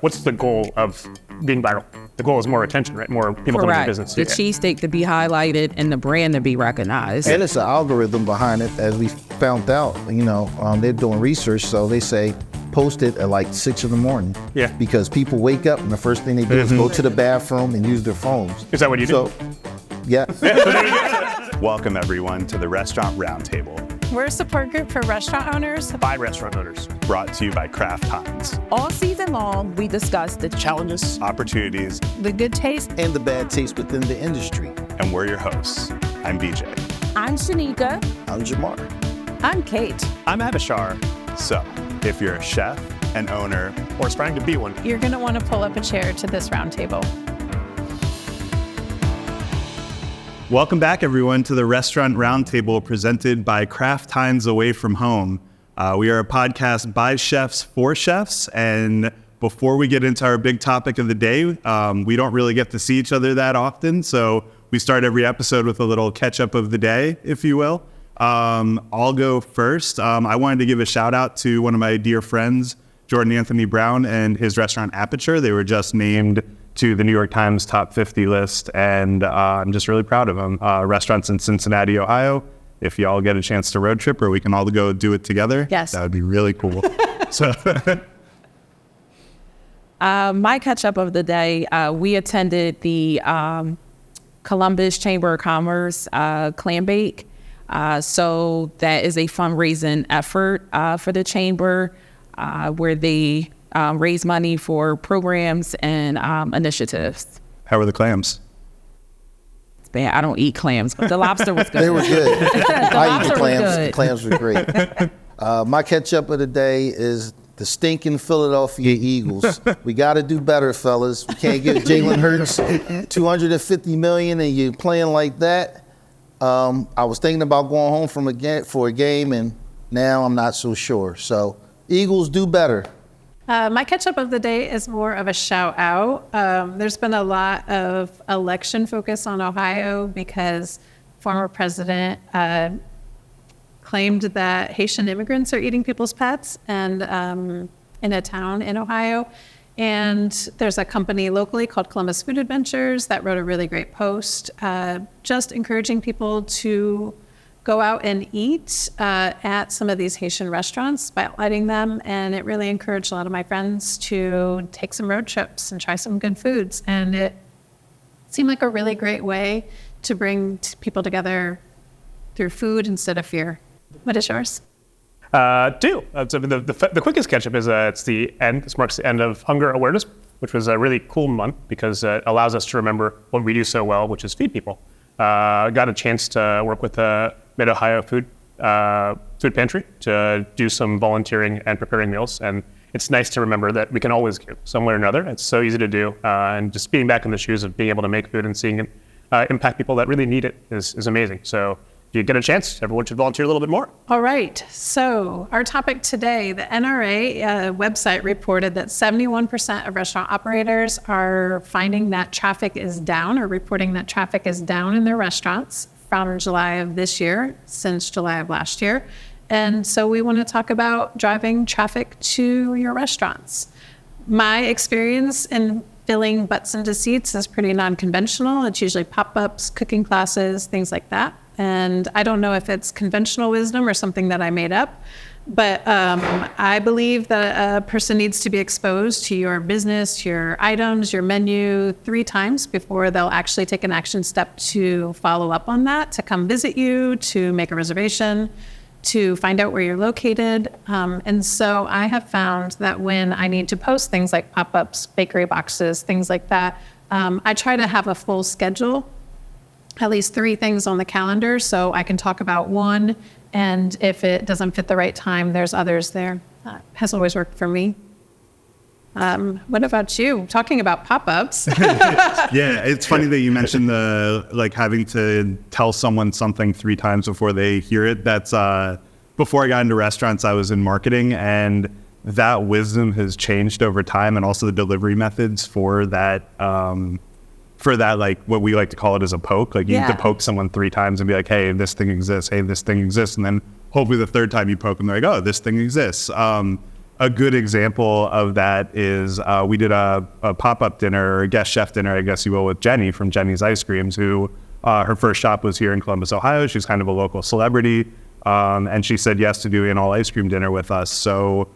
What's the goal of being viral? The goal is more attention, right? More people coming to business. The cheesesteak to be highlighted and the brand to be recognized. And it's an algorithm behind it, as we found out. They're doing research, so they say post it at like 6 in the morning. Yeah. Because people wake up and the first thing they do is go to the bathroom and use their phones. Is that what you do? Yeah. Welcome everyone to the Restaurant Roundtable. We're a support group for restaurant owners. By restaurant owners. Brought to you by Kraft Heinz. All season long, we discuss the Challenges, opportunities, The good taste. And the bad taste within the industry. and we're your hosts. I'm BJ. I'm Shanika. I'm Jamar. I'm Kate. I'm Abishar. So, if you're a chef, an owner, Or aspiring to be one. You're going to want to pull up a chair to this roundtable. welcome back everyone to the Restaurant Roundtable presented by Kraft Heinz Away From Home. We are a podcast by chefs for chefs, and before we get into our big topic of the day, we don't really get to see each other that often, so we start every episode with a little catch-up of the day, if you will. I'll go first. I wanted to give a shout out to one of my dear friends, Jordan Anthony Brown, and his restaurant Aperture. They were just named to the New York Times top 50 list, and I'm just really proud of them. Restaurants in Cincinnati, Ohio. If y'all get a chance to road trip, or we can all go do it together, Yes. that would be really cool. So, My catch-up of the day, we attended the Columbus Chamber of Commerce clam bake. So that is a fundraising effort for the chamber where they raise money for programs and initiatives. how are the clams? It's bad. I don't eat clams, but the lobster was good. They were good. I eat the lobster was clams. good. The clams were great. My catch-up of the day is the stinking Philadelphia Eagles. We got to do better, fellas. We can't give Jalen Hurts $250 million and you're playing like that. I was thinking about going home for a game, and now I'm not so sure. So, Eagles, do better. My catch-up of the day is more of a shout-out. There's been a lot of election focus on Ohio because former president claimed that Haitian immigrants are eating people's pets and in a town in Ohio. And there's a company locally called Columbus Food Adventures that wrote a really great post just encouraging people to go out and eat at some of these Haitian restaurants, spotlighting them. And it really encouraged a lot of my friends to take some road trips and try some good foods. And it seemed like a really great way to bring people together through food instead of fear. What is yours? Two. So the quickest catch-up is it's the end. This marks the end of Hunger Awareness, which was a really cool month because it allows us to remember what we do so well, which is feed people. Got a chance to work with the Mid-Ohio Food Pantry to do some volunteering and preparing meals. And it's nice to remember that we can always give some way or another. It's so easy to do. And just being back in the shoes of being able to make food and seeing it impact people that really need it is amazing. So if you get a chance, everyone should volunteer a little bit more. All right. So our topic today, the NRA website reported that 71% of restaurant operators are finding that traffic is down or reporting that traffic is down in their restaurants from July of this year, since July of last year. And so we want to talk about driving traffic to your restaurants. My experience in filling butts into seats is pretty non-conventional. It's usually pop-ups, cooking classes, things like that. And I don't know if it's conventional wisdom or something that I made up, but I believe that a person needs to be exposed to your business, your items, your menu 3 times before they'll actually take an action step to follow up on that, to come visit you, to make a reservation, to find out where you're located. And so I have found that when I need to post things like pop-ups, bakery boxes, things like that, I try to have a full schedule, at least 3 things on the calendar, so I can talk about one, and if it doesn't fit the right time, there's others there. Has always worked for me. What about you? Talking about pop-ups. Yeah, it's funny that you mentioned the having to tell someone something 3 times before they hear it. That's before I got into restaurants, I was in marketing, and that wisdom has changed over time, and also the delivery methods for that. What we like to call it as a poke. You need to poke someone 3 times and be like, hey, this thing exists. Hey, this thing exists. And then hopefully the 3rd time you poke them, they're like, oh, this thing exists. a good example of that is we did a pop-up dinner, or a guest chef dinner, I guess you will, with Jenny from Jenny's Ice Creams, who her first shop was here in Columbus, Ohio. She's kind of a local celebrity, and she said yes to doing an all ice cream dinner with us. So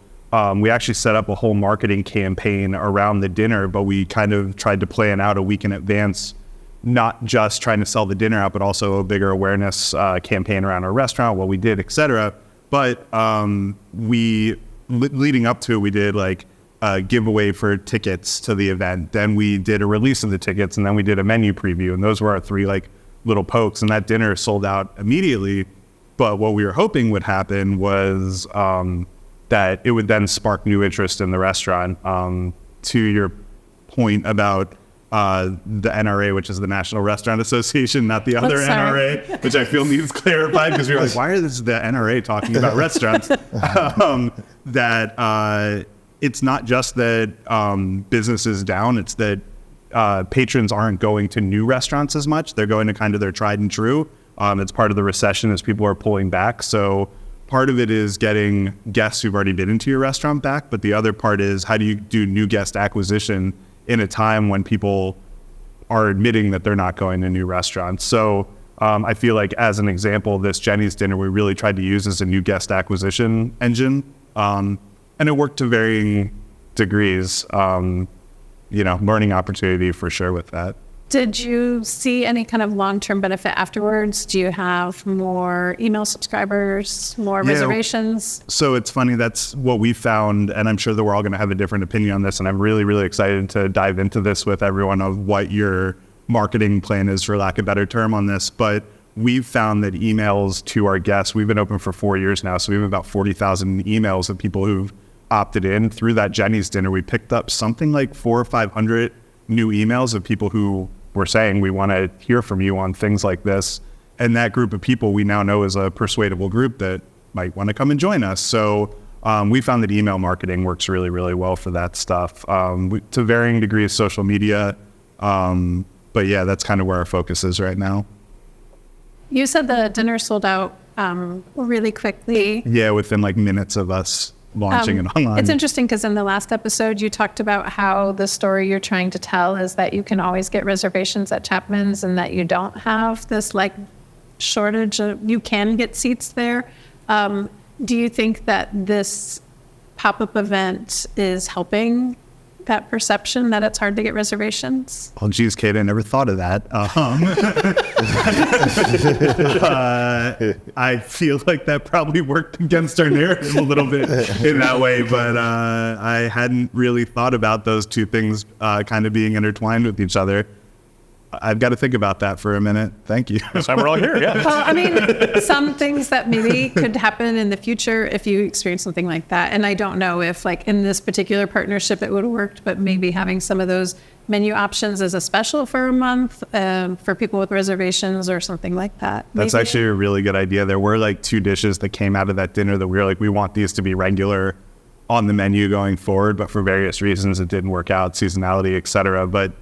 we actually set up a whole marketing campaign around the dinner, but we kind of tried to plan out a week in advance, not just trying to sell the dinner out, but also a bigger awareness campaign around our restaurant, what we did, et cetera. But leading up to it, we did like a giveaway for tickets to the event. Then we did a release of the tickets, and then we did a menu preview. And those were our 3 like little pokes. And that dinner sold out immediately. But what we were hoping would happen was that it would then spark new interest in the restaurant. To your point about the NRA, which is the National Restaurant Association, not the other NRA, which I feel needs clarified, because we were like, why is the NRA talking about restaurants? That it's not just that business is down, it's that patrons aren't going to new restaurants as much. They're going to kind of their tried and true. It's part of the recession as people are pulling back. So part of it is getting guests who've already been into your restaurant back, but the other part is how do you do new guest acquisition in a time when people are admitting that they're not going to new restaurants. So I feel like, as an example, this Jenny's dinner, we really tried to use as a new guest acquisition engine. And it worked to varying degrees, learning opportunity for sure with that. Did you see any kind of long-term benefit afterwards? Do you have more email subscribers, more reservations? So it's funny, that's what we found, and I'm sure that we're all going to have a different opinion on this, and I'm really, really excited to dive into this with everyone of what your marketing plan is, for lack of a better term, on this. But we've found that emails to our guests, we've been open for 4 years now, so we have about 40,000 emails of people who've opted in. Through that Jenny's dinner, we picked up something like 400 or 500 new emails of people who were saying, we want to hear from you on things like this. And that group of people we now know is a persuadable group that might want to come and join us. So we found that email marketing works really, really well for that stuff. To varying degrees, social media. But yeah, that's kind of where our focus is right now. You said the dinner sold out really quickly. Yeah, within like minutes of us launching it online. It's interesting because in the last episode, you talked about how the story you're trying to tell is that you can always get reservations at Chapman's and that you don't have this like shortage of, you can get seats there. Do you think that this pop-up event is helping that perception that it's hard to get reservations? Oh, geez, Kate, I never thought of that. I feel like that probably worked against our narrative a little bit in that way, but I hadn't really thought about those two things kind of being intertwined with each other. I've got to think about that for a minute. Thank you. That's why we're all here, yeah. Well, I mean, some things that maybe could happen in the future if you experience something like that. And I don't know if like in this particular partnership it would have worked, but maybe having some of those menu options as a special for a month for people with reservations or something like that. That's actually a really good idea. There were like 2 dishes that came out of that dinner that we were like, we want these to be regular on the menu going forward, but for various reasons it didn't work out, seasonality, et cetera. But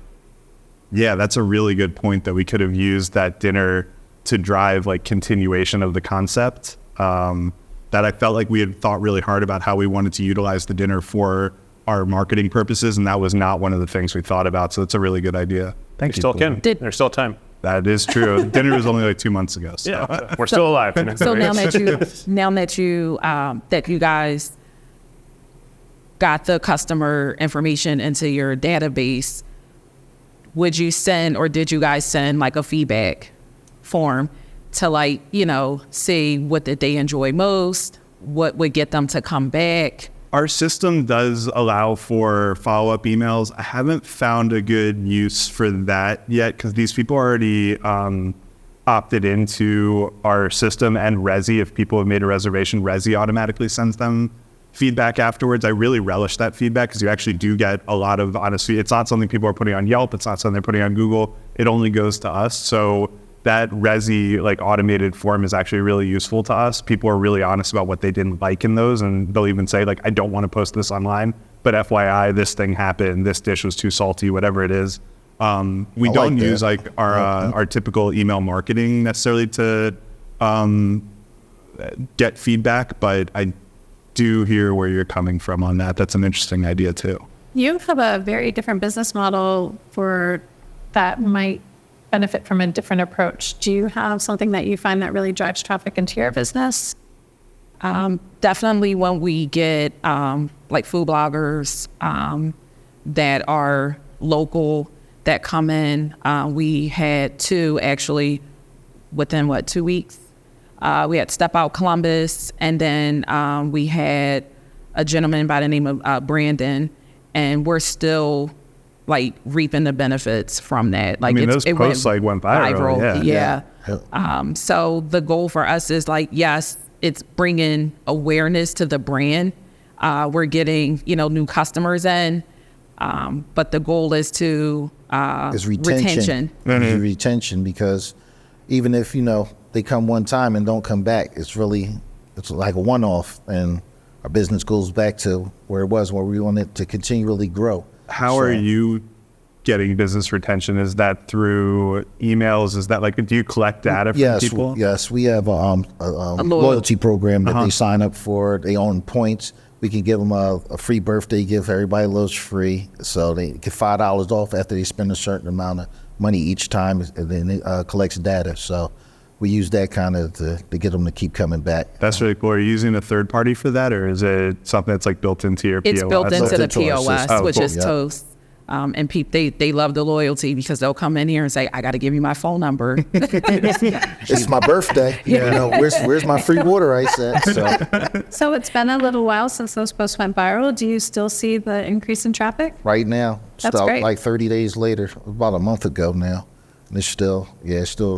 yeah, that's a really good point, that we could have used that dinner to drive like continuation of the concept. That I felt like we had thought really hard about how we wanted to utilize the dinner for our marketing purposes, and that was not one of the things we thought about. So it's a really good idea. Thank you. Still can. There's still time. That is true. Dinner was only like 2 months ago. So. Yeah, we're still alive. So now that you guys got the customer information into your database, would you send, or did you guys send like a feedback form to like, see what did they enjoy most? What would get them to come back? Our system does allow for follow-up emails. I haven't found a good use for that yet, because these people already opted into our system, and Resi, if people have made a reservation, Resi automatically sends them feedback afterwards. I really relish that feedback, because you actually do get a lot of honest feedback. It's not something people are putting on Yelp. It's not something they're putting on Google. It only goes to us. So that Resi like automated form is actually really useful to us. People are really honest about what they didn't like in those, and they'll even say like, I don't want to post this online, but FYI, this thing happened. This dish was too salty, whatever it is. We don't use like our typical email marketing necessarily to get feedback, but do hear where you're coming from on that. That's an interesting idea too. You have a very different business model for that might benefit from a different approach. Do you have something that you find that really drives traffic into your business? Definitely when we get like food bloggers that are local that come in. We had 2 actually within 2 weeks. We had Step Out Columbus, and then we had a gentleman by the name of Brandon, and we're still like reaping the benefits from that. Like, I mean, those posts went viral. Yeah. So the goal for us is like, yes, it's bringing awareness to the brand. We're getting, new customers in, but the goal is to Is retention. Mm-hmm. Retention, because even if, they come one time and don't come back, it's like a one-off, and our business goes back to where it was, where we want it to continually grow. How are you getting business retention? Is that through emails? Is that like, do you collect data from people? Yes, we have a loyalty program that they sign up for. They own points. We can give them a free birthday gift. Everybody loves free. So they get $5 off after they spend a certain amount of money each time, and then it collects data. So we use that kind of to get them to keep coming back. That's really cool. Are you using a third party for that, or is it something that's like built into your POS? It's built into the POS, which cool. is Toast. And they love the loyalty because they'll come in here and say, I got to give you my phone number. It's my birthday. Where's my free water ice at? So it's been a little while since those posts went viral. Do you still see the increase in traffic? Right now, That's great. like 30 days later, about a month ago now. And it's still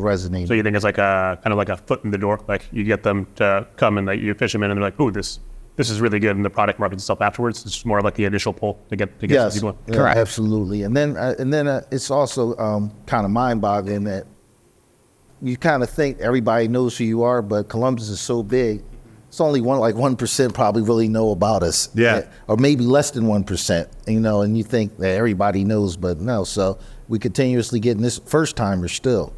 resonating. So you think it's like kind of like a foot in the door? Like you get them to come and like you fish them in, and they're like, "Ooh, this is really good," and the product markets itself afterwards. It's more like the initial pull to get some people in. Correct. Absolutely. And then it's also kind of mind-boggling that you kind of think everybody knows who you are, but Columbus is so big. It's only 1% probably really know about us. Yeah. Or maybe less than 1%, and you think that everybody knows, but no. So we continuously getting this first timers still,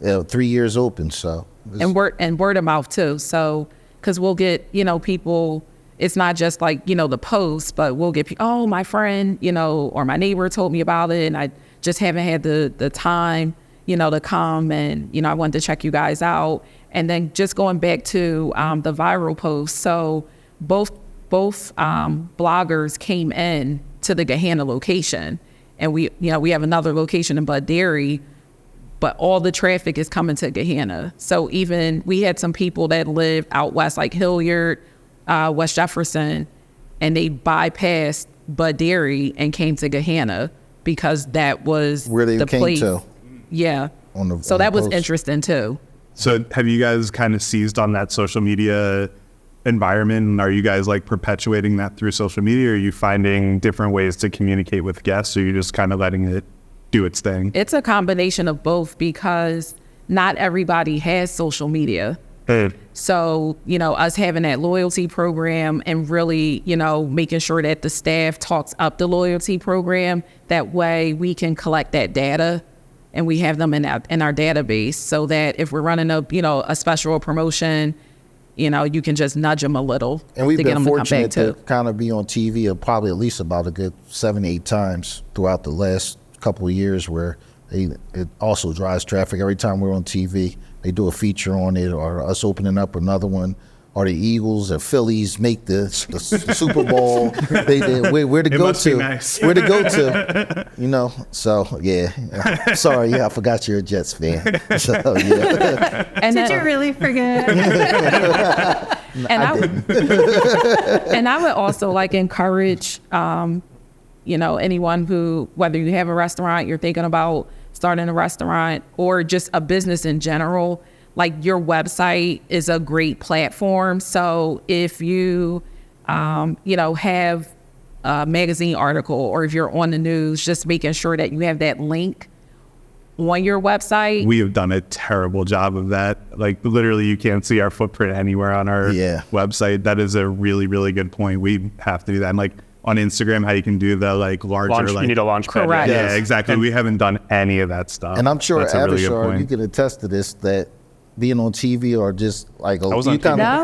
3 years open. So and word of mouth too. So, cause we'll get, people, it's not just like, the post, but we'll get people, oh, my friend, or my neighbor told me about it, and I just haven't had the time, to come, and, I wanted to check you guys out. And then just going back to the viral post. So both bloggers came in to the Gahanna location, and we have another location in Bud Dairy, but all the traffic is coming to Gahanna. So even we had some people that live out west, like Hilliard, West Jefferson, and they bypassed Bud Dairy and came to Gahanna because that was where they came place. To. Yeah. So that was interesting too. So have you guys kind of seized on that social media environment? And are you guys like perpetuating that through social media? Or are you finding different ways to communicate with guests? Or are you just kind of letting it do its thing? It's a combination of both, because not everybody has social media. So, us having that loyalty program and really, making sure that the staff talks up the loyalty program, that way we can collect that data and we have them in our database, so that if we're running a special promotion, you can just nudge them a little. And we've to get been them fortunate to come to back kind of be on TV probably at least about a good 7-8 times throughout the last couple of years, where it also drives traffic. Every time we're on TV, they do a feature on it, or us opening up another one, or the Eagles or Phillies make the Super Bowl. Where to go to? Nice. Where to go to? So yeah. Sorry, I forgot you're a Jets fan. So yeah. And Did you really forget? And I would also like encourage, anyone who, whether you have a restaurant, you're thinking about starting a restaurant, or just a business in general, like your website is a great platform. So if you, have a magazine article, or if you're on the news, just making sure that you have that link on your website. We have done a terrible job of that. Like literally you can't see our footprint anywhere on our website. That is a really, really good point. We have to do that. And like on Instagram, how you can do the like larger, you need a launch pad. Correct. Yeah, exactly. We haven't done any of that stuff. And I'm sure, That's a really good Avishar, point. you can attest to this, that being on TV or just like I was on TV. No?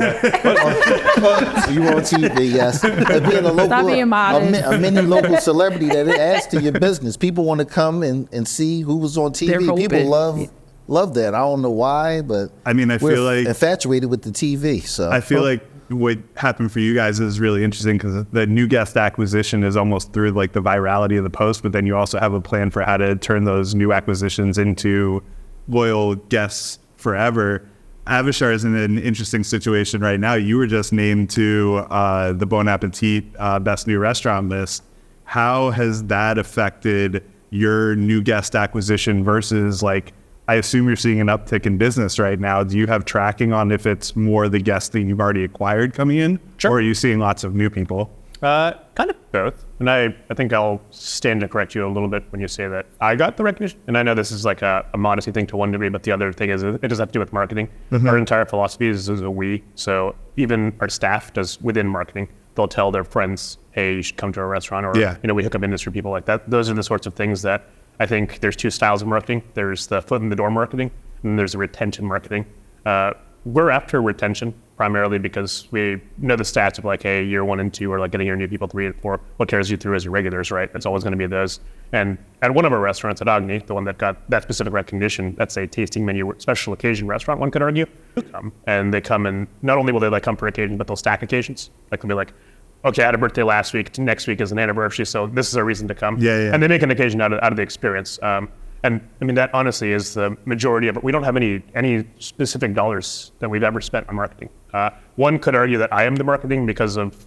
You were on TV, yes. But being a local, being modest. a mini local celebrity that it adds to your business. People want to come and see who was on They're TV. People hoping. love that. I don't know why, but I mean, I we're feel like infatuated with the TV. So I feel like what happened for you guys is really interesting because the new guest acquisition is almost through like the virality of the post, but then you also have a plan for how to turn those new acquisitions into loyal guests forever. Avishar is in an interesting situation right now. You were just named to the Bon Appetit Best New Restaurant list. How has that affected your new guest acquisition versus like, I assume you're seeing an uptick in business right now. Do you have tracking on if it's more the guests that you've already acquired coming in? Sure. Or are you seeing lots of new people? Kind of both. And I think I'll stand to correct you a little bit when you say that I got the recognition. And I know this is like a modesty thing to one degree, but the other thing is it does have to do with marketing. Our entire philosophy is a we. So even our staff does within marketing. They'll tell their friends, hey, you should come to our restaurant. Or, we hook up industry people like that. Those are the sorts of things that I think there's two styles of marketing. There's the foot in the door marketing, and there's the retention marketing. We're after retention primarily because we know the stats of like, hey, year 1 and 2 are like getting your new people 3 and 4. What carries you through as your regulars, right? It's always going to be those. And at one of our restaurants at Agni, the one that got that specific recognition, that's a tasting menu, special occasion restaurant, one could argue. And they come and not only will they like come for occasion, but they'll stack occasions. Like they'll be like, okay, I had a birthday last week. Next week is an anniversary, so this is a reason to come. Yeah. And they make an occasion out of the experience. And I mean, that honestly is the majority of it. We don't have any specific dollars that we've ever spent on marketing. One could argue that I am the marketing because of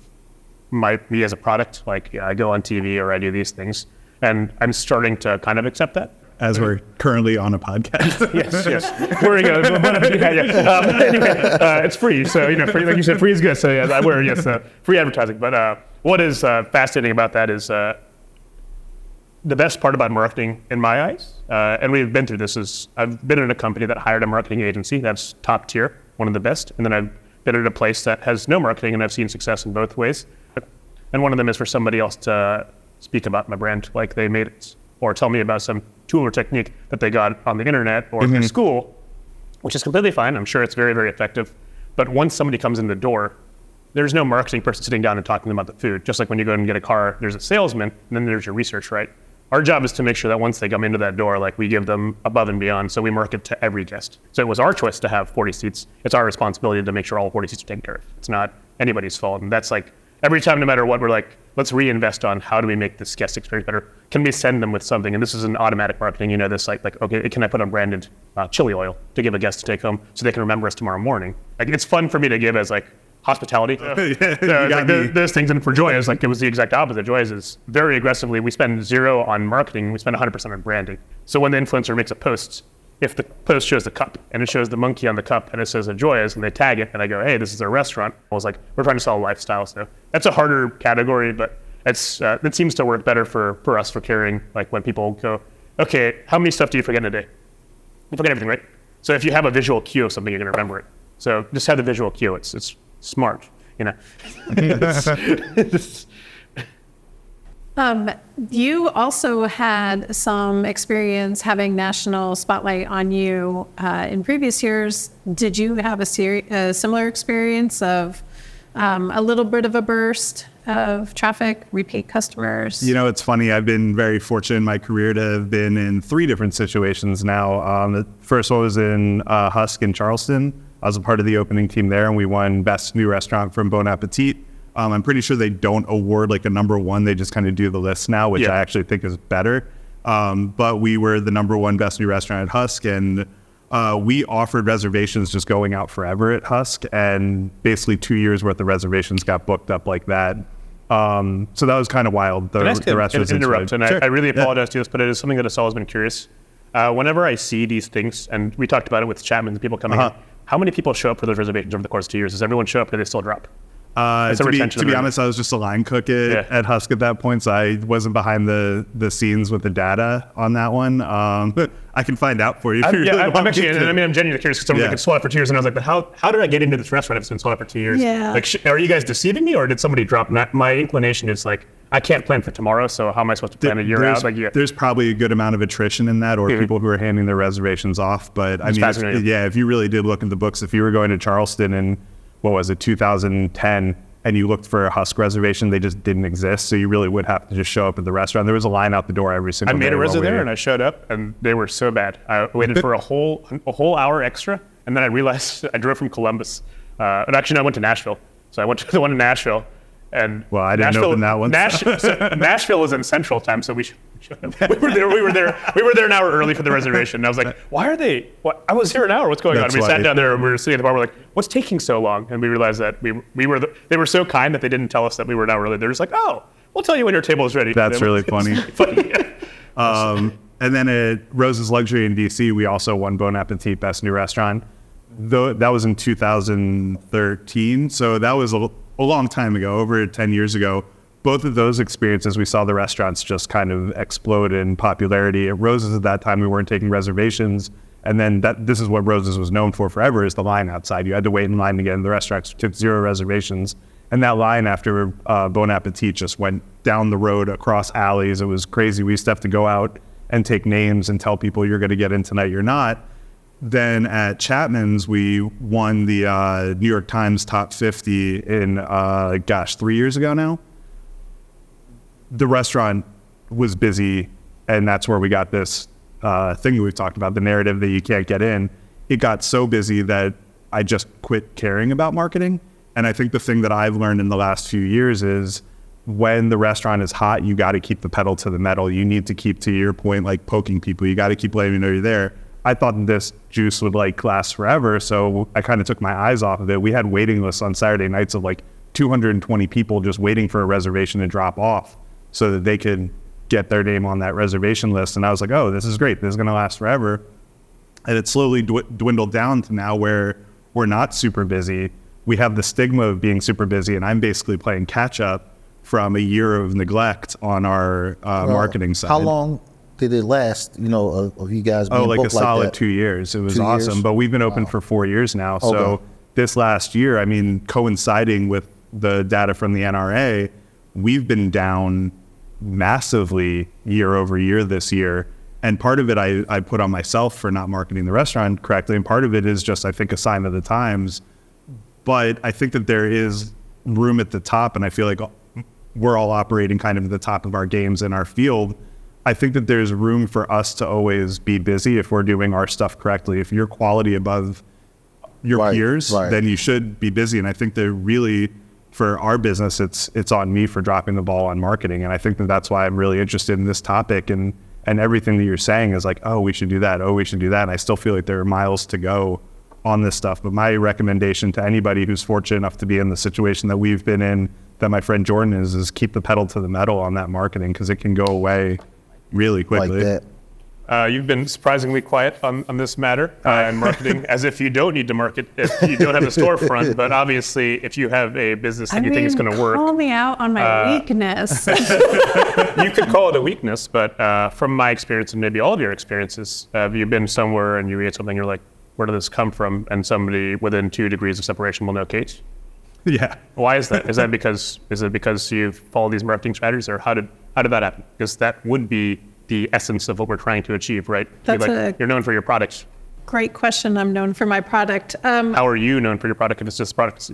me as a product. Like, I go on TV or I do these things, and I'm starting to kind of accept that. As we're currently on a podcast. Yes. We're anyway, it's free, so free, like you said, free is good. So yeah, we're free advertising. But what is fascinating about that is the best part about marketing, in my eyes, and we've been through this. Is I've been in a company that hired a marketing agency that's top tier, one of the best, and then I've been at a place that has no marketing, and I've seen success in both ways. And one of them is for somebody else to speak about my brand, like they made it, or tell me about some tool or technique that they got on the internet or in school, which is completely fine. I'm sure it's very, very effective. But once somebody comes in the door, there's no marketing person sitting down and talking to them about the food. Just like when you go and get a car, there's a salesman, and then there's your research, right? Our job is to make sure that once they come into that door, like we give them above and beyond. So we market to every guest. So it was our choice to have 40 seats. It's our responsibility to make sure all 40 seats are taken care of. It's not anybody's fault. And that's like, every time, no matter what, we're like, let's reinvest on how do we make this guest experience better? Can we send them with something? And this is an automatic marketing, this like, okay, can I put on branded chili oil to give a guest to take home so they can remember us tomorrow morning? Like, it's fun for me to give as like hospitality. Those things. And for Joyous, like it was the exact opposite. Joyous is very aggressively, we spend 0 on marketing, we spend 100% on branding. So when the influencer makes a post, if the post shows the cup and it shows the monkey on the cup and it says a Joyous and they tag it and I go, hey, this is our restaurant. I was like, we're trying to sell a lifestyle. So that's a harder category, but it seems to work better for us for carrying, like when people go, okay, how many stuff do you forget in a day? You forget everything, right? So if you have a visual cue of something, you're gonna remember it. So just have the visual cue, it's smart, You also had some experience having national spotlight on you in previous years. Did you have a similar experience of a little bit of a burst of traffic, repeat customers? It's funny. I've been very fortunate in my career to have been in 3 different situations now. The first one was in Husk in Charleston. I was a part of the opening team there, and we won Best New Restaurant from Bon Appetit. I'm pretty sure they don't award like a number 1. They just kind of do the list now, which I actually think is better. But we were the number 1 Best New Restaurant at Husk, and we offered reservations just going out forever at Husk, and basically 2 years worth of reservations got booked up like that. So that was kind of wild. The restaurants interrupt, and sure. I really apologize to this, but it is something that has always been curious. Whenever I see these things, and we talked about it with Chapman and people coming in, how many people show up for those reservations over the course of 2 years? Does everyone show up or do they still drop? To be honest, I was just a line cook at Husk at that point, so I wasn't behind the scenes with the data on that one. I can find out for you. I'm genuinely curious because someone been sold out for 2 years, and I was like, but how did I get into this restaurant if it's been sold out for 2 years? Yeah. Like, are you guys deceiving me, or did somebody drop? My inclination is like, I can't plan for tomorrow, so how am I supposed to plan a year out? There's probably a good amount of attrition in that, or people who are handing their reservations off. But I mean, if you really did look in the books, if you were going to Charleston in, 2010, and you looked for a Husk reservation, they just didn't exist. So you really would have to just show up at the restaurant. There was a line out the door every single day. I made a reservation there, and I showed up, and they were so bad. I waited for a whole hour extra, and then I realized I drove from Columbus. And actually, no, I went to Nashville. So I went to the one in Nashville. And I didn't open that one. Nashville is in Central Time, so we were there an hour early for the reservation. And I was like, why are they? I was here an hour. What's going on? And we sat down there and we were sitting at the bar. We're like, what's taking so long? And we realized that they were so kind that they didn't tell us that we were an hour early. They're just like, oh, we'll tell you when your table is ready. That's really funny. Funny. And then at Rose's Luxury in DC, we also won Bon Appetit Best New Restaurant. That was in 2013, so that was a long time ago, over 10 years ago. Both of those experiences, we saw the restaurants just kind of explode in popularity. At Rose's at that time, we weren't taking reservations. And then this is what Rose's was known for forever, is the line outside. You had to wait in line to get in. The restaurants took 0 reservations. And that line after Bon Appetit just went down the road across alleys. It was crazy. We used to have to go out and take names and tell people you're going to get in tonight, you're not. Then at Chapman's, we won the New York Times Top 50 in, 3 years ago now. The restaurant was busy, and that's where we got this thing that we've talked about, the narrative that you can't get in. It got so busy that I just quit caring about marketing. And I think the thing that I've learned in the last few years is when the restaurant is hot, you got to keep the pedal to the metal. You need to keep, to your point, like poking people. You got to keep letting them know you're there. I thought this juice would last forever, so I kind of took my eyes off of it. We had waiting lists on Saturday nights of 220 people just waiting for a reservation to drop off so that they could get their name on that reservation list. And I was like, oh, this is great. This is going to last forever. And it slowly dwindled down to now where we're not super busy. We have the stigma of being super busy, and I'm basically playing catch up from a year of neglect on our marketing side. How long did it last, of you guys being booked a solid 2 years. It was awesome. But we've been open for 4 years now. Okay. So this last year, coinciding with the data from the NRA, we've been down massively year over year this year. And part of it I put on myself for not marketing the restaurant correctly. And part of it is just, I think, a sign of the times. But I think that there is room at the top. And I feel like we're all operating kind of at the top of our games in our field. I think that there's room for us to always be busy if we're doing our stuff correctly. If you're quality above your peers, then you should be busy. And I think that really, for our business, it's on me for dropping the ball on marketing. And I think that that's why I'm really interested in this topic. And everything that you're saying is like, oh, we should do that. Oh, we should do that. And I still feel like there are miles to go on this stuff. But my recommendation to anybody who's fortunate enough to be in the situation that we've been in, that my friend Jordan is keep the pedal to the metal on that marketing, because it can go away really quickly. Like that. You've been surprisingly quiet on this matter and marketing, as if you don't need to market if you don't have a storefront. But obviously, if you have a business that you think is going to work, call me out on my weakness. You could call it a weakness, but from my experience and maybe all of your experiences, have you been somewhere and you read something, you're like, where did this come from? And somebody within 2 degrees of separation will know Kate. Yeah. Why is that? Is it because you follow these marketing strategies, or how did that happen? Because that would be the essence of what we're trying to achieve, right? You're known for your products. Great question. I'm known for my product. How are you known for your product if it's just products?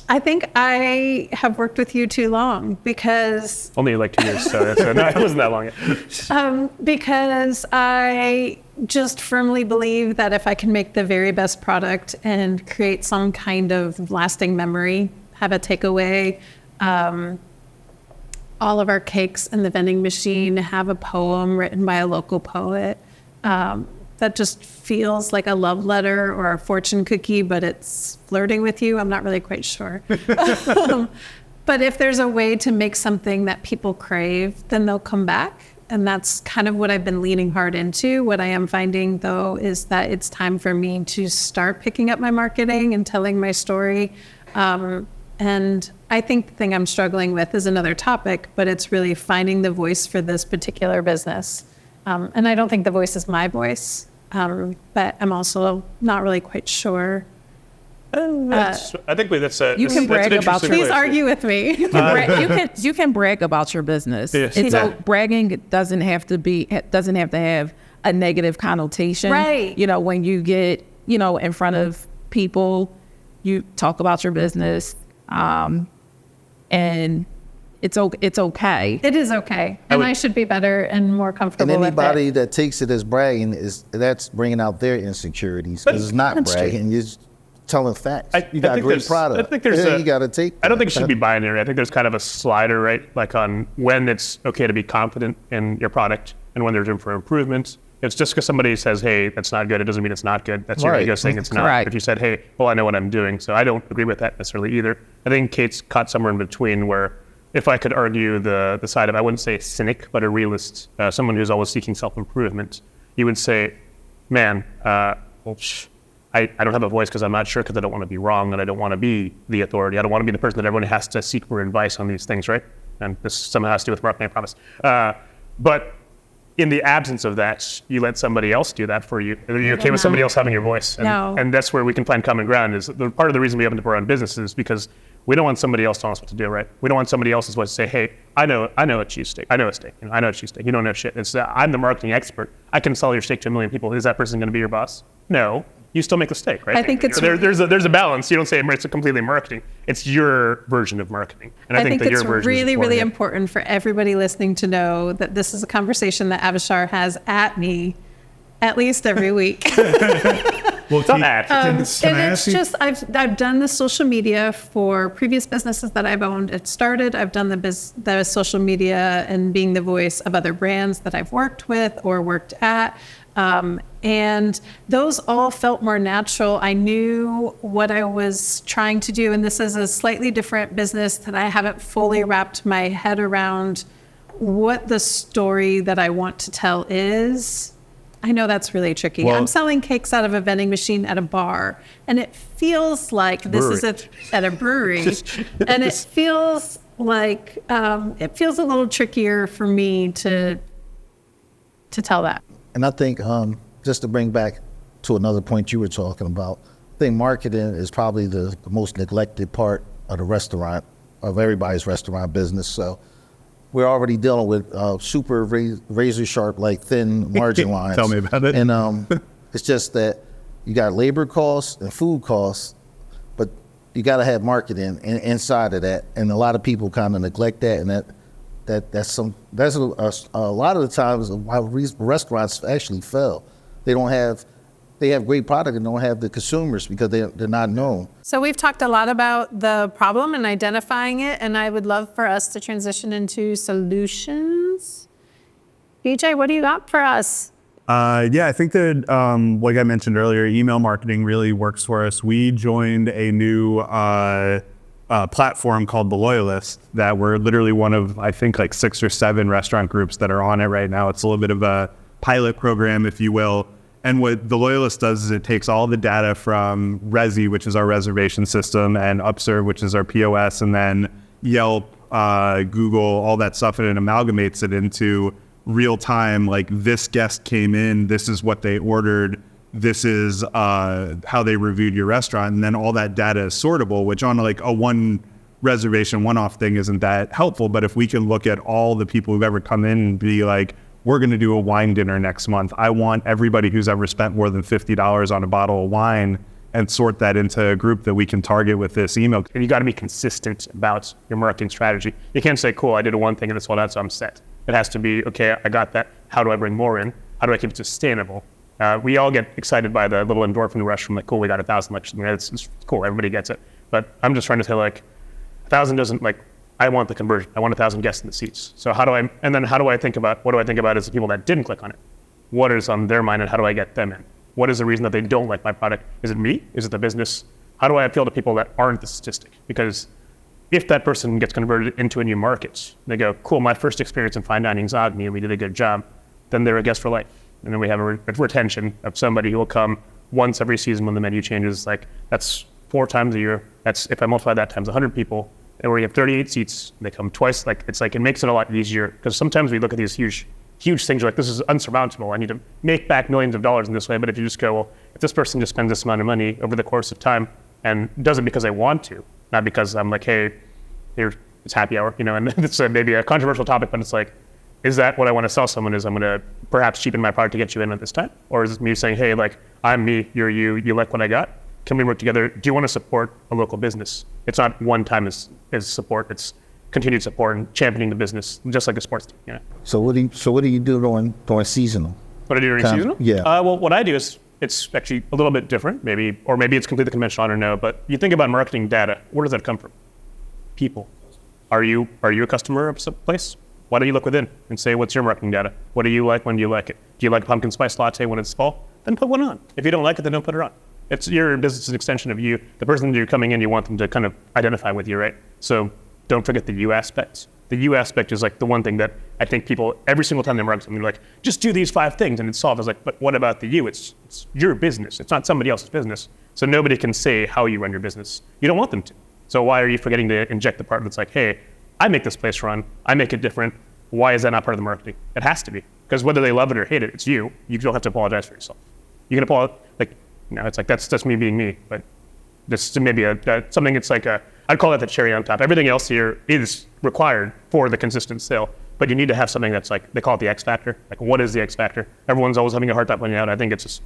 I think I have worked with you too long, because... Only 2 years, so no, it wasn't that long yet. Because I just firmly believe that if I can make the very best product and create some kind of lasting memory, have a takeaway, all of our cakes in the vending machine have a poem written by a local poet, that just feels like a love letter or a fortune cookie, but it's flirting with you. I'm not really quite sure. But if there's a way to make something that people crave, then they'll come back. And that's kind of what I've been leaning hard into. What I am finding, though, is that it's time for me to start picking up my marketing and telling my story. And I think the thing I'm struggling with is another topic, but it's really finding the voice for this particular business. And I don't think the voice is my voice, but I'm also not really quite sure I think that's a. You can brag about your. Please argue with me. You can brag about your business. Yes. So bragging doesn't have to have a negative connotation. Right. You know, when you get in front of people, you talk about your business, and it's okay. It is okay, and I should be better and more comfortable And anybody with it. that takes it as bragging that's bringing out their insecurities because it's not That's true. bragging. You're just telling facts. I You got a think great there's- product. I think there's Yeah, a- you got to take. I don't think it should that. be binary. I think there's kind of a slider, right? Like on when it's okay to be confident in your product and when there's room for improvement. It's just because somebody says, hey, that's not good, it doesn't mean it's not good. That's your Right. ego saying it's not. Correct. If you said, hey, well, I know what I'm doing. So I don't agree with that necessarily either. I think Kate's caught somewhere in between where if I could argue the side of, I wouldn't say a cynic, but a realist, someone who's always seeking self-improvement, you would say, man, I don't have a voice because I'm not sure because I don't want to be wrong and I don't want to be the authority. I don't want to be the person that everyone has to seek for advice on these things, right? And this somehow has to do with marketing, I promise. But in the absence of that, you let somebody else do that for you. You're okay with somebody else having your voice. And, No. and that's where we can find common ground is part of the reason we open up our own businesses because we don't want somebody else telling us what to do, right? We don't want somebody else's voice to say, hey, I know a cheesesteak. I know a steak. I know a cheesesteak. You don't know shit. It's I'm the marketing expert. I can sell your steak to 1 million people. Is that person going to be your boss? No. You still make the steak, right? I think it's there's a balance. You don't say it's completely marketing. It's your version of marketing, and I think that it's your version really, is really important. important for everybody listening to know that this is a conversation that Avishar has at me at least every week. Well, It's not that. And it's just I've done the social media for previous businesses that I've owned. It started. I've done the social media and being the voice of other brands that I've worked with or worked at. And those all felt more natural. I knew what I was trying to do, and this is a slightly different business that I haven't fully wrapped my head around what the story that I want to tell is. I know that's really tricky. Well- I'm selling cakes out of a vending machine at a bar, and it feels like this is at a brewery, and it feels like it feels a little trickier for me to tell that. And I think just to bring back to another point you were talking about, I think marketing is probably the most neglected part of the restaurant, of everybody's restaurant business. So we're already dealing with super razor sharp, like thin margin lines. Tell me about it. And it's just that you got labor costs and food costs, but you got to have marketing inside of that. And a lot of people kind of neglect that, and that's a lot of the times why restaurants actually fail. They have great product and don't have the consumers because they're not known. So we've talked a lot about the problem and identifying it, and I would love for us to transition into solutions. BJ, what do you got for us? Yeah, I think that, like I mentioned earlier, email marketing really works for us. We joined a new platform called The Loyalist that we're literally one of, I think, like 6 or 7 restaurant groups that are on it right now. It's a little bit of a pilot program, if you will. And what The Loyalist does is it takes all the data from Resi, which is our reservation system, and Upserve, which is our POS, and then Yelp, Google, all that stuff, and it amalgamates it into real time, like this guest came in, this is what they ordered, this is how they reviewed your restaurant, and then all that data is sortable, which on like a one reservation, one-off thing isn't that helpful. But if we can look at all the people who've ever come in and be like, we're going to do a wine dinner next month. I want everybody who's ever spent more than $50 on a bottle of wine and sort that into a group that we can target with this email. And you got to be consistent about your marketing strategy. You can't say, cool, I did one thing and it sold out, so I'm set. It has to be, okay, I got that. How do I bring more in? How do I keep it sustainable? We all get excited by the little endorphin rush from like, cool, we got 1,000 lectures. I mean, it's cool, everybody gets it. But I'm just trying to say like, 1,000 doesn't like, I want the conversion. I want 1,000 guests in the seats. So what do I think about is the people that didn't click on it? What is on their mind and how do I get them in? What is the reason that they don't like my product? Is it me? Is it the business? How do I appeal to people that aren't the statistic? Because if that person gets converted into a new market, they go, cool, my first experience in fine dining is Agni and we did a good job, then they're a guest for life. And then we have a retention of somebody who will come once every season when the menu changes. Like that's 4 times a year. That's, if I multiply that times 100 people, and where you have 38 seats, they come twice. Like it's like, it makes it a lot easier because sometimes we look at these huge things, like this is unsurmountable. I need to make back millions of dollars in this way. But if you just go, well, if this person just spends this amount of money over the course of time, and does it because I want to, not because I'm like, hey, here's it's happy hour, and it's maybe a controversial topic, but it's like, is that what I want to sell someone? Is I'm going to perhaps cheapen my product to get you in at this time? Or is it me saying, hey, like, I'm me, you're you like what I got? Can we work together? Do you want to support a local business? It's not one time as support, it's continued support and championing the business, just like a sports team. So what do you do during seasonal? What I do during seasonal? Yeah. Well, what I do is, it's actually a little bit different, maybe it's completely conventional, I don't know, but you think about marketing data, where does that come from? People. Are you a customer of some place? Why don't you look within and say, what's your marketing data? What do you like? When do you like it? Do you like pumpkin spice latte when it's fall? Then put one on. If you don't like it, then don't put it on. It's your business, an extension of you. The person that you're coming in, you want them to kind of identify with you, right? So don't forget the you aspect. The you aspect is like the one thing that I think people, every single time they market something, they're like, just do these 5 things and it's solved. I was like, but what about the you? It's your business. It's not somebody else's business. So nobody can say how you run your business. You don't want them to. So why are you forgetting to inject the part that's like, hey, I make this place run, I make it different. Why is that not part of the marketing? It has to be. Because whether they love it or hate it, it's you. You don't have to apologize for yourself. You can apologize, it's like, that's me being me. But this maybe something, it's like I'd call that the cherry on top. Everything else here is required for the consistent sale. But you need to have something that's like, they call it the X factor. Like, what is the X factor? Everyone's always having a hard time finding out. I think it's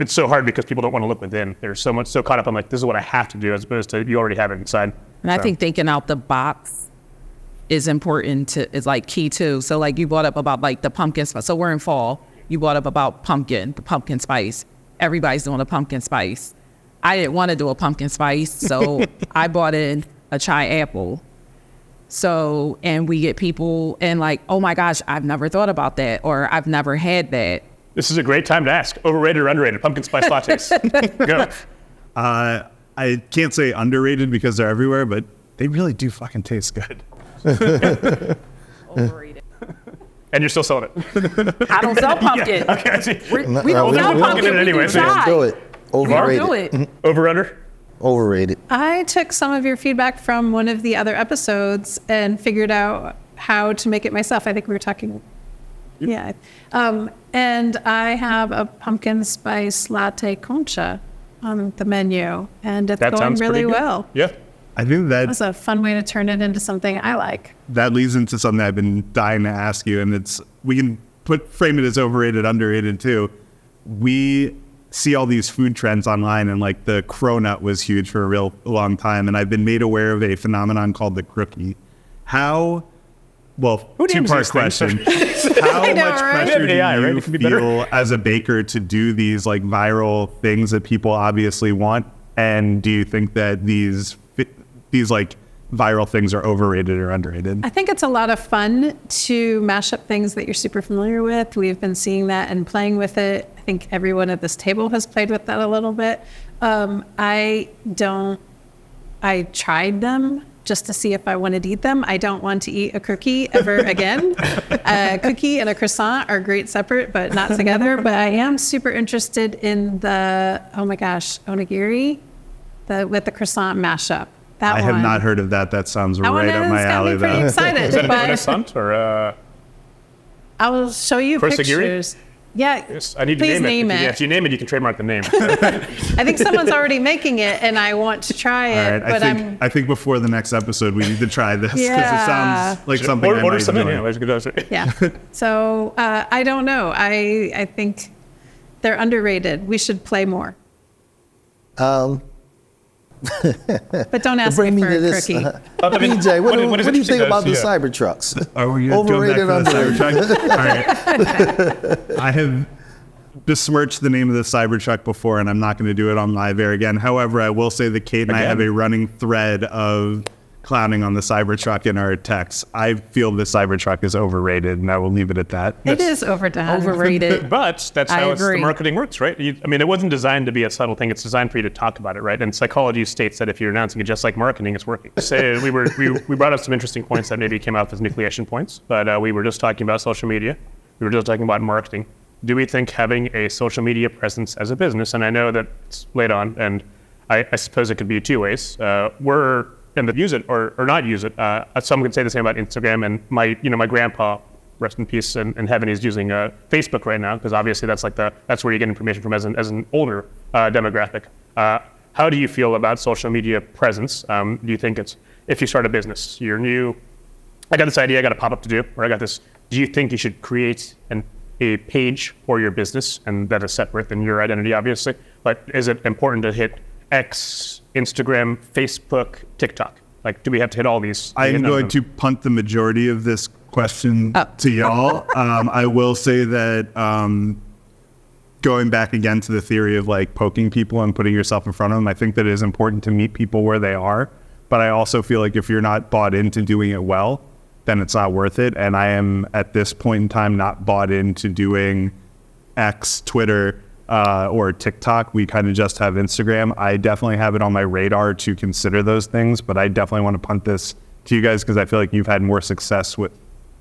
so hard because people don't want to look within. They're so caught up on like, this is what I have to do, as opposed to you already have it inside. And I think thinking out the box is important is like key too. So like you brought up about like the pumpkin spice. So we're in fall. You brought up about the pumpkin spice. Everybody's doing a pumpkin spice. I didn't want to do a pumpkin spice, so I bought in a chai apple. So, and we get people and like, oh my gosh, I've never thought about that, or I've never had that. This is a great time to ask. Overrated or underrated? Pumpkin spice lattes. Go. I can't say underrated because they're everywhere, but they really do fucking taste good. Overrated. And you're still selling it. I don't sell pumpkin. Yeah, okay, I see. We don't sell pumpkin in it anyway, so chai. Do it. Overrated. Do it. Over, under? Overrated. I took some of your feedback from one of the other episodes and figured out how to make it myself. I think we were talking. Yeah. And I have a pumpkin spice latte concha on the menu, and it's going really well. Yeah. I think That's a fun way to turn it into something I like. that leads into something I've been dying to ask you, and we can frame it as overrated, underrated too. We see all these food trends online, and like the cronut was huge for a real long time, and I've been made aware of a phenomenon called the crookie. Two-part question. How much pressure do you feel as a baker to do these like viral things that people obviously want? And do you think that these like viral things are overrated or underrated? I think it's a lot of fun to mash up things that you're super familiar with. We've been seeing that and playing with it. I think everyone at this table has played with that a little bit. I tried them just to see if I wanted to eat them. I don't want to eat a cookie ever again. A cookie and a croissant are great separate, but not together. But I am super interested in the, oh my gosh, onigiri, with the croissant mashup. I have not heard of that. That sounds right up my alley. That pretty excited. Is that a croissant or I will show you pictures. Yeah, yes, I need to please name it. it. If you name it, you can trademark the name. I think someone's already making it, and I want to try it. All right, I think before the next episode, we need to try this because it sounds like something I might enjoy. Yeah. So I don't know. I think they're underrated. We should play more. But don't ask me for a cookie. BJ, what do you think about the Cybertrucks? Are we overrated or underrated? All right. I have besmirched the name of the Cybertruck before, and I'm not going to do it on live air again. However, I will say that Kate and I have a running thread of clowning on the Cybertruck in our texts. I feel the Cybertruck is overrated, and I will leave it at that. It is overdone. Overrated. But that's how the marketing works, right? It wasn't designed to be a subtle thing. It's designed for you to talk about it, right? And psychology states that if you're announcing it just like marketing, it's working. We brought up some interesting points that maybe came out as nucleation points, but we were just talking about social media. We were just talking about marketing. Do we think having a social media presence as a business, and I know that it's late on, and I suppose it could be two ways. And to use it or not use it. Some could say the same about Instagram, and my grandpa, rest in peace in heaven, he's using Facebook right now because obviously that's where you get information from as an older demographic. How do you feel about social media presence? Do you think it's, if you start a business, you're new, I got this idea, I got a pop-up to do, or I got this, do you think you should create a page for your business, and that is separate than your identity, obviously, but is it important to hit X, Instagram, Facebook, TikTok? Like, do we have to hit all these? I'm going to punt the majority of this question to y'all. I will say that going back again to the theory of like poking people and putting yourself in front of them, I think that it is important to meet people where they are. But I also feel like if you're not bought into doing it well, then it's not worth it. And I am at this point in time not bought into doing X, Twitter, or TikTok. We kind of just have Instagram. I definitely have it on my radar to consider those things, but I definitely want to punt this to you guys because I feel like you've had more success with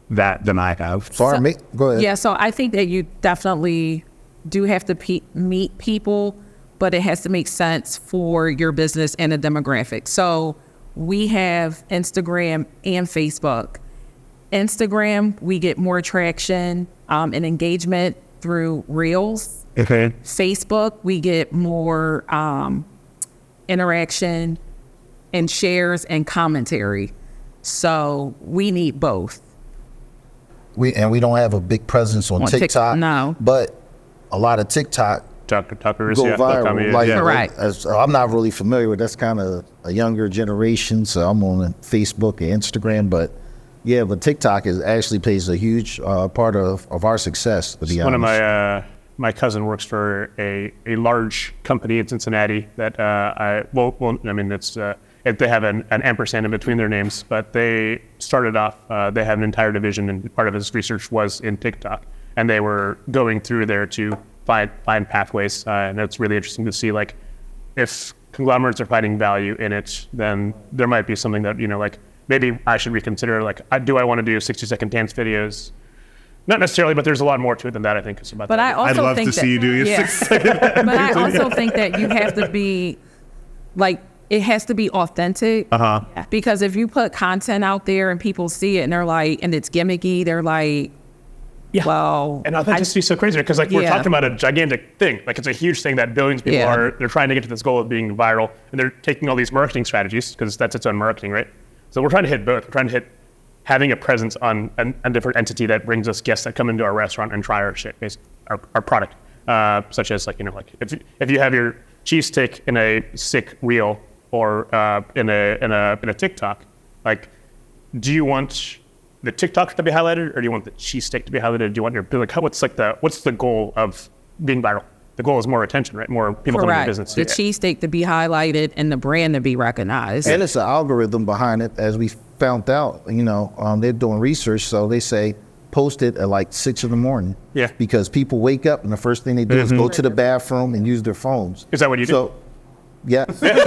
that than I have. Go ahead. Yeah, so I think that you definitely do have to meet people, but it has to make sense for your business and the demographic. So we have Instagram and Facebook. Instagram, we get more traction and engagement through Reels. Okay. Facebook, we get more interaction and shares and commentary. So we need both. We don't have a big presence on TikTok. No. But a lot of TikTok TikTokers, go viral. Right. I'm not really familiar with. That's kind of a younger generation, so I'm on Facebook and Instagram. But yeah, but TikTok actually plays a huge part of our success. To be honest, one of my cousin works for a large company in Cincinnati that they have an ampersand in between their names, but they started off. They have an entire division, and part of his research was in TikTok, and they were going through there to find pathways, and it's really interesting to see, like, if conglomerates are finding value in it, then there might be something that, like, maybe I should reconsider, like, do I want to do 60-second dance videos? Not necessarily, but there's a lot more to it than that, I think. It's about but that. I also I'd love think to see you doing a 6-second. But I also think that you have to be, like, it has to be authentic. Because if you put content out there and people see it and they're like, and it's gimmicky, they're like, yeah. Well, and authenticity is so crazy because, like, we're talking about a gigantic thing. Like, it's a huge thing that billions of people they're trying to get to this goal of being viral, and they're taking all these marketing strategies because that's its own marketing, right? So we're trying to hit both. We're trying to hit having a presence on a different entity that brings us guests that come into our restaurant and try our shit, our product, such as, like, like if you have your cheesesteak in a sick reel or in a TikTok, like, do you want the TikTok to be highlighted, or do you want the cheesesteak to be highlighted? Do you want what's the goal of being viral? The goal is more attention, right? More people coming to business. The cheesesteak to be highlighted and the brand to be recognized. And it's an algorithm behind it, as we found out. They're doing research, so they say post it at like 6 in the morning. Yeah. Because people wake up and the first thing they do is go to the bathroom and use their phones. Is that what you do? Yeah. Absolutely.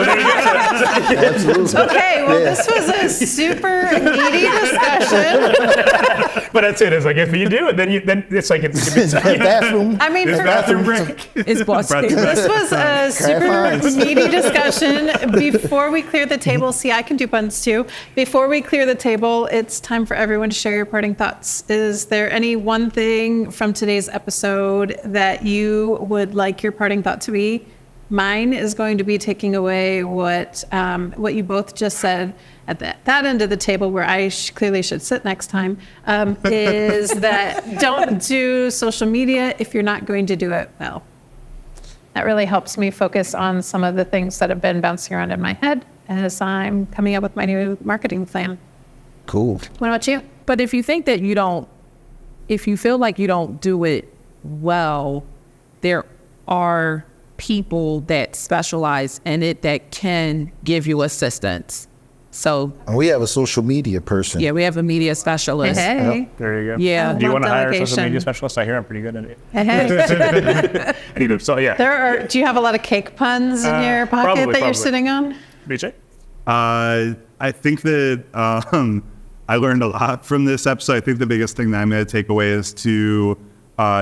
Okay, well, this was a super meaty discussion. But that's it. It's like, if you do it, then it's like it's bathroom. I mean, bathroom break. It's busted. This was a super meaty discussion. Before we clear the table, see, I can do puns too. Before we clear the table, it's time for everyone to share your parting thoughts. Is there any one thing from today's episode that you would like your parting thought to be? Mine is going to be taking away what you both just said at that end of the table, where I clearly should sit next time, is that don't do social media if you're not going to do it well. That really helps me focus on some of the things that have been bouncing around in my head as I'm coming up with my new marketing plan. Cool. What about you? But if you think that if you feel like you don't do it well, there are people that specialize in it that can give you assistance. So, and we have a social media person. Yeah, we have a media specialist. Hey. Yep, there you go. Yeah. Do you want to hire a social delegation. media specialist? I hear I'm pretty good at it. Hey. So, yeah. Do you have a lot of cake puns in your pocket that you're sitting on? BJ? I think that I learned a lot from this episode. I think the biggest thing that I'm going to take away is to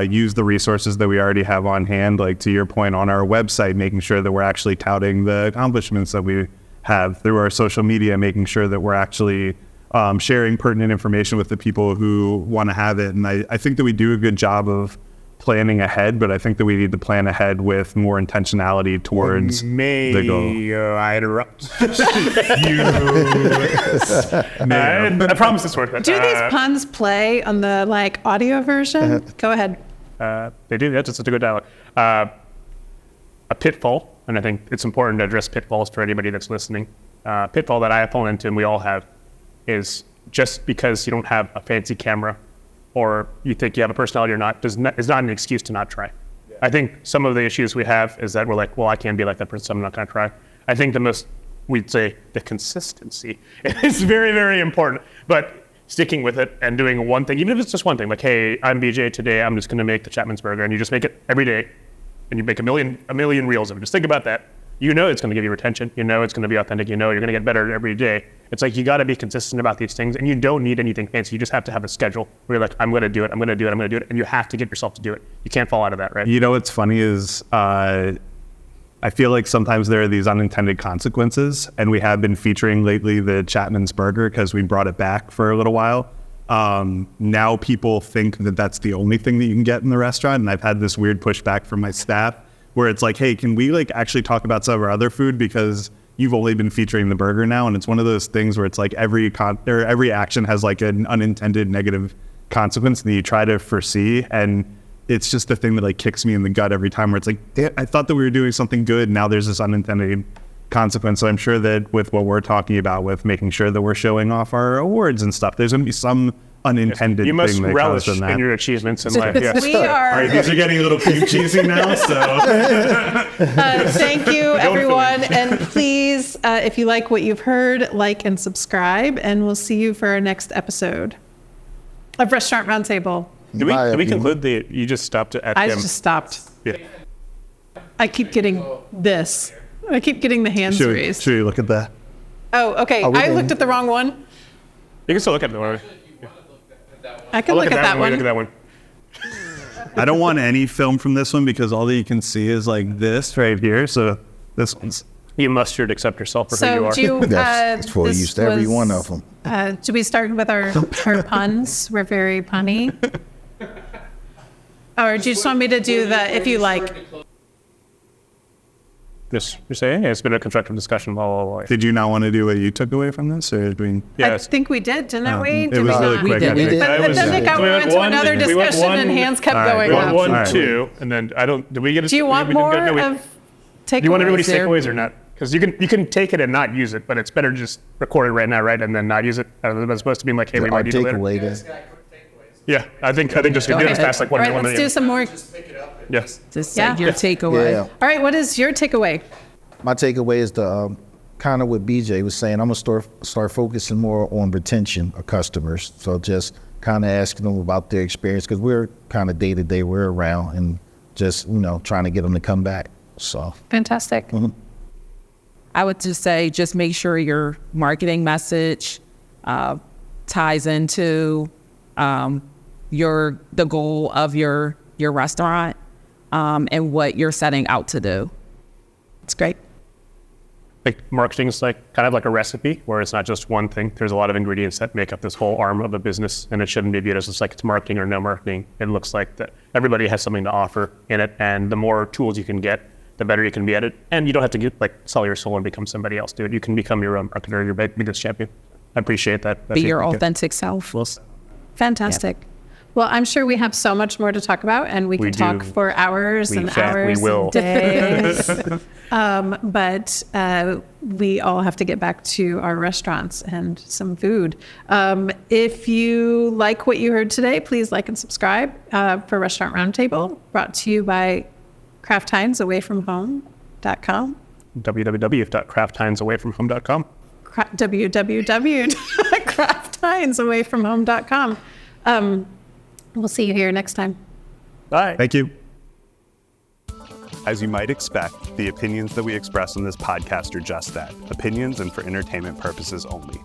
use the resources that we already have on hand, like to your point on our website, making sure that we're actually touting the accomplishments that we have through our social media, making sure that we're actually sharing pertinent information with the people who want to have it. And I think that we do a good job of planning ahead, but I think that we need to plan ahead with more intentionality towards the goal. I interrupt? I promise it's worth it. Do these puns play on the like audio version? Go ahead. They do. That's such a good dialogue. A pitfall, and I think it's important to address pitfalls for anybody that's listening. Pitfall that I have fallen into, and we all have, is just because you don't have a fancy camera or you think you have a personality or not, is not an excuse to not try. Yeah. I think some of the issues we have is that we're like, well, I can't be like that person, so I'm not going to try. I think we'd say the consistency is very, very important. But sticking with it and doing one thing, even if it's just one thing, like, hey, I'm BJ today, I'm just going to make the Chapman's burger, and you just make it every day, and you make a million reels of it. Just think about that. You know it's going to give you retention. You know it's going to be authentic. You know you're going to get better every day. It's like you got to be consistent about these things, and you don't need anything fancy. You just have to have a schedule where you're like, I'm going to do it, I'm going to do it, I'm going to do it, and you have to get yourself to do it. You can't fall out of that, right? You know what's funny is I feel like sometimes there are these unintended consequences, and we have been featuring lately the Chapman's burger because we brought it back for a little while. Now people think that that's the only thing that you can get in the restaurant, and I've had this weird pushback from my staff where it's like, hey, can we like actually talk about some of our other food because you've only been featuring the burger now? And it's one of those things where it's like every action has like an unintended negative consequence that you try to foresee, and it's just the thing that like kicks me in the gut every time where it's like, damn, I thought that we were doing something good. Now there's this unintended consequence. So I'm sure that with what we're talking about, with making sure that we're showing off our awards and stuff, there's going to be some unintended you must thing that relish comes in that. in your achievements in life. Yes. We are. All right, these are getting a little too cheesy now, so. Thank you, everyone. And please, if you like what you've heard, like and subscribe, and we'll see you for our next episode of Restaurant Roundtable. Did we conclude you just stopped at I him? just stopped. Yeah. I keep getting this. I keep getting the hands raised. Should we look at that? Oh, okay. I looked at the wrong one. You can still look at the one. I can look at that one. Look at that one. I don't want any film from this one because all that you can see is like this right here. So this one's. You mustard accept yourself for who you So are. do you, That's for this use to every was, one of them. Do we start with our puns? We're very punny. Or do you just want me to do the, if you like? Just you're saying, hey, it's been a constructive discussion all the way. Did you not want to do what you took away from this, or did we? Yes. I think we did, didn't we? It Did was we really not? quick. did. I think. But then it got into another discussion and hands kept going We went up. one, All right. 2, and then I don't. Did we get? Do you want more of takeaways? Do you want everybody's there? takeaways or not? Because you can take it and not use it, but it's better to just record it right now, right, and then not use it as opposed to being like, hey, we Our might use it later. takeaway then. Yeah, I think just do it ahead. fast, like All one right, minute. let's do some more. Yes. Just Yeah. say your takeaway. Yeah. All right, what is your takeaway? My takeaway is the kind of what BJ was saying. I'm gonna start focusing more on retention of customers. So just kind of asking them about their experience because we're kind of day to day, we're around, and just trying to get them to come back. So Fantastic. I would just say, just make sure your marketing message ties into the goal of your restaurant and what you're setting out to do. It's great. Like marketing is like kind of like a recipe where it's not just one thing. There's a lot of ingredients that make up this whole arm of a business, and it shouldn't be viewed as just like it's marketing or no marketing. It looks like that everybody has something to offer in it, and the more tools you can get, the better you can be at it. And you don't have to sell your soul and become somebody else, dude. You can become your own marketer, your biggest champion. I appreciate that. Be your authentic self. Fantastic. Well, I'm sure we have so much more to talk about, and we can talk do. for hours and hours We will. and days. But we all have to get back to our restaurants and some food. If you like what you heard today, please like and subscribe for Restaurant Roundtable, brought to you by Kraft Heinz awayfromhome.com. www.kraftheinzawayfromhome.com. www.kraftheinzawayfromhome.com. We'll see you here next time. Bye. Thank you. As you might expect, the opinions that we express on this podcast are just that, opinions and for entertainment purposes only.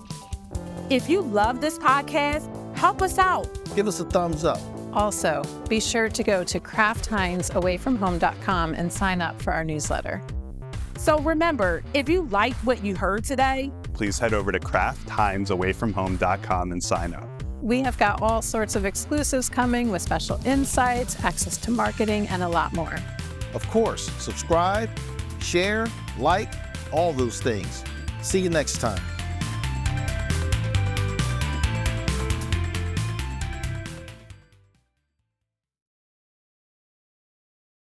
If you love this podcast, help us out. give us a thumbs up. Also, be sure to go to kraftheinzawayfromhome.com and sign up for our newsletter. So remember, if you liked what you heard today, Please head over to kraftheinzawayfromhome.com and sign up. we have got all sorts of exclusives coming with special insights, access to marketing, and a lot more. Of course, subscribe, share, like, all those things. See you next time.